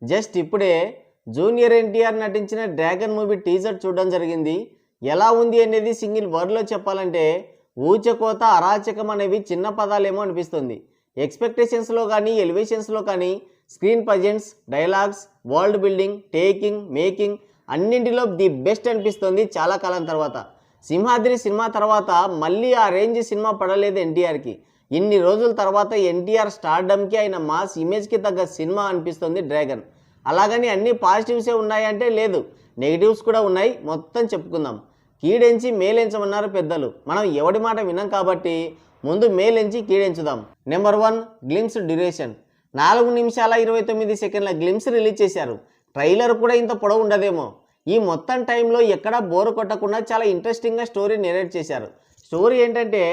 Just ఇప్పుడే junior NTR నటించిన dragon movie teaser చూడడం జరిగింది. ఎలా ఉంది అనేది సింగిల్ వర్డ్లో చెప్పాలంటే ఊచకోత అరాచకం అనేవి చిన్న పదాలేమో అనిపిస్తుంది. ఎక్స్పెక్టేషన్స్లో కానీ ఎలివేషన్స్లో కానీ screen presence, dialogues, world building, taking, making అన్నింటిలో ది బెస్ట్ అనిపిస్తుంది చాలా కాలం తర్వాత. సింహాద్రి సినిమా తర్వాత మళ్ళీ ఆ రేంజ్ సినిమా పడలేదు ఎన్టీఆర్కి. ఇన్ని రోజుల తర్వాత ఎన్టీఆర్ స్టార్డమ్కి ఆయన మాస్ ఇమేజ్కి తగ్గ సినిమా అనిపిస్తుంది డ్రాగన్. అలాగని అన్ని పాజిటివ్సే ఉన్నాయంటే లేదు, నెగిటివ్స్ కూడా ఉన్నాయి. మొత్తం చెప్పుకుందాం. కీడెంచి మేలెంచమన్నారు పెద్దలు. మనం ఎవడి మాట విన్నాం కాబట్టి ముందు మేలెంచి కీడెంచుదాం. Number 1, glimpse duration. 4 నిమిషాల 29 సెకండ్ల గ్లిమ్స్ రిలీజ్ చేశారు. ట్రైలర్ కూడా ఇంత పొడవు ఉండదేమో. ఈ మొత్తం టైంలో ఎక్కడా బోరు కొట్టకుండా చాలా ఇంట్రెస్టింగ్గా స్టోరీ నెరేట్ చేశారు. స్టోరీ ఏంటంటే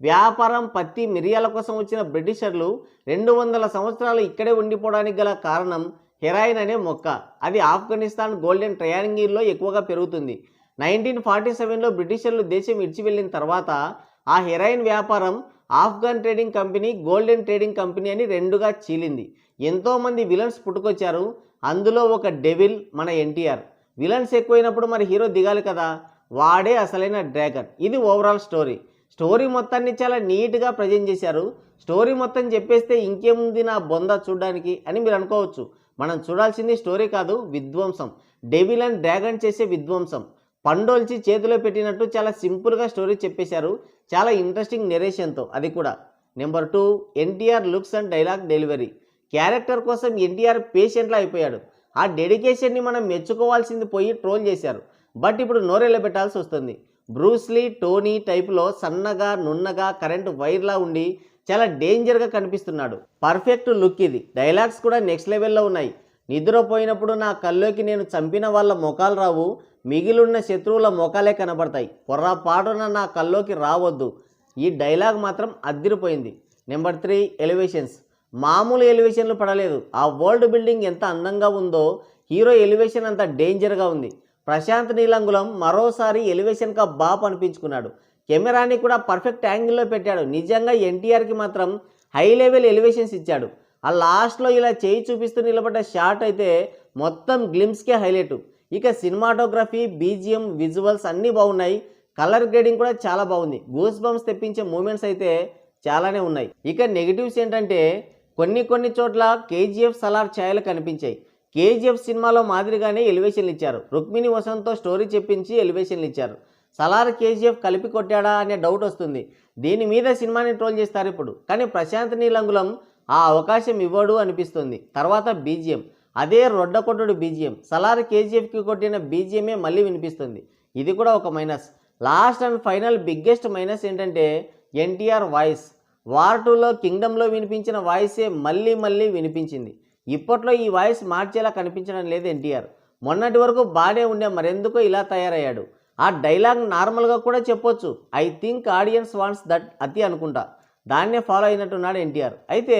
వ్యాపారం, పత్తి, మిరియాల కోసం వచ్చిన బ్రిటిషర్లు 200 సంవత్సరాలు ఇక్కడే ఉండిపోవడానికి గల కారణం హెరాయిన్ అనే మొక్క. అది ఆఫ్ఘనిస్తాన్ గోల్డెన్ ట్రయాంగిల్లో ఎక్కువగా పెరుగుతుంది. 1947లో బ్రిటిషర్లు దేశం విడిచి వెళ్ళిన తర్వాత ఆ హెరాయిన్ వ్యాపారం Afghan trading company, golden trading company అని రెండుగా చీలింది. ఎంతోమంది విలన్స్ పుట్టుకొచ్చారు. అందులో ఒక డెవిల్ మన ఎన్టీఆర్. విలన్స్ ఎక్కువైనప్పుడు మరి హీరో దిగాలి కదా, వాడే అసలైన డ్రాగన్. ఇది ఓవరాల్ స్టోరీ. స్టోరీ మొత్తాన్ని చాలా నీట్గా ప్రజెంట్ చేశారు. స్టోరీ మొత్తం చెప్పేస్తే ఇంకేముంది నా బొంద చూడడానికి అని మీరు అనుకోవచ్చు. మనం చూడాల్సింది స్టోరీ కాదు, విధ్వంసం. డెవిల్ అండ్ డ్రాగన్ చేసే విధ్వంసం. పండోల్చి చేతిలో పెట్టినట్టు చాలా సింపుల్గా స్టోరీ చెప్పేశారు, చాలా ఇంట్రెస్టింగ్ నెరేషన్తో. అది కూడా. Number 2, NTR looks and dialogue delivery. Character కోసం ఎన్టీఆర్ పేషెంట్లా అయిపోయాడు. ఆ డెడికేషన్ని మనం మెచ్చుకోవాల్సింది పోయి ట్రోల్ చేశారు. బట్ ఇప్పుడు నోరెళ్ళ పెట్టాల్సి వస్తుంది. బ్రూస్లీ, టోనీ టైప్లో సన్నగా, నున్నగా, కరెంటు వైర్లా ఉండి చాలా డేంజర్గా కనిపిస్తున్నాడు. పర్ఫెక్ట్ లుక్ ఇది. డైలాగ్స్ కూడా నెక్స్ట్ లెవెల్లో ఉన్నాయి. నిద్రపోయినప్పుడు నా కల్లోకి నేను చంపిన వాళ్ళ ముఖాలు రావు, మిగిలిన శత్రువుల ముఖాలే కనబడతాయి. పొర్రపాటున నా కల్లోకి రావద్దు. ఈ డైలాగ్ మాత్రం అద్దిరిపోయింది. Number 3, elevations. మామూలు ఎలివేషన్లు పడలేదు. ఆ వరల్డ్ బిల్డింగ్ ఎంత అందంగా ఉందో హీరో ఎలివేషన్ అంత డేంజర్గా ఉంది. ప్రశాంత్ నీలంగులం మరోసారి ఎలివేషన్గా బాప్ అనిపించుకున్నాడు. కెమెరాని కూడా పర్ఫెక్ట్ యాంగిల్లో పెట్టాడు. నిజంగా ఎన్టీఆర్కి మాత్రం హై లెవెల్ ఎలివేషన్స్ ఇచ్చాడు. ఆ లాస్ట్లో ఇలా చేయి చూపిస్తూ నిలబడ్డ షాట్ అయితే మొత్తం గ్లిమ్స్కే హైలైట్. ఇక సినిమాటోగ్రఫీ, బీజిఎం, విజువల్స్ అన్నీ బాగున్నాయి. కలర్ గ్రేడింగ్ కూడా చాలా బాగుంది. గూస్ బంప్స్ తెప్పించే మూమెంట్స్ అయితే చాలానే ఉన్నాయి. ఇక నెగిటివ్స్ ఏంటంటే కొన్ని చోట్ల కేజీఎఫ్ సలార్ ఛాయలు కనిపించాయి. కేజీఎఫ్ సినిమాలో మాదిరిగానే ఎలివేషన్లు ఇచ్చారు. రుక్మిణి వసంత్తో స్టోరీ చెప్పించి ఎలివేషన్లు ఇచ్చారు. సలార్ కేజీఎఫ్ కలిపి కొట్టాడా అనే డౌట్ వస్తుంది. దీని మీద సినిమాని ట్రోల్ చేస్తారు ఇప్పుడు. కానీ ప్రశాంత్ నీలంగులం ఆ అవకాశం ఇవ్వడు అనిపిస్తుంది. తర్వాత బీజిఎం, అదే రొడ్డకొట్టుడు బీజిఎం. సలార్ కేజీఎఫ్కి కొట్టిన బీజిఎమే మళ్ళీ వినిపిస్తుంది. ఇది కూడా ఒక minus. Last and final biggest minus ఏంటంటే ఎన్టీఆర్ వాయిస్. వార్ 2లో కింగ్డమ్లో వినిపించిన వాయిసే మళ్ళీ వినిపించింది. ఇప్పట్లో ఈ వాయిస్ మార్చేలా కనిపించడం లేదు ఎన్టీఆర్. మొన్నటి వరకు బాగానే ఉండే, మరెందుకో ఇలా తయారయ్యాడు. ఆ డైలాగ్ నార్మల్గా కూడా చెప్పొచ్చు. I think audience wants that అతి అనుకుంటా. దాన్నే ఫాలో అయినట్టున్నాడు ఎన్టీఆర్. అయితే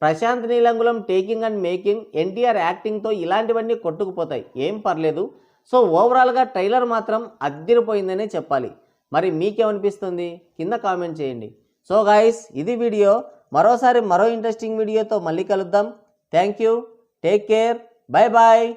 ప్రశాంత్ నీలంగులం టేకింగ్ అండ్ మేకింగ్, ఎన్టీఆర్ యాక్టింగ్తో ఇలాంటివన్నీ కొట్టుకుపోతాయి. ఏం పర్లేదు. సో ఓవరాల్గా ట్రైలర్ మాత్రం అద్దిరిపోయిందనే చెప్పాలి. మరి మీకేమనిపిస్తుంది కింద కామెంట్ చేయండి. సో గైస్, ఇది వీడియో. మరోసారి మరో ఇంట్రెస్టింగ్ వీడియోతో మళ్ళీ కలుద్దాం. Thank you, take care, bye bye.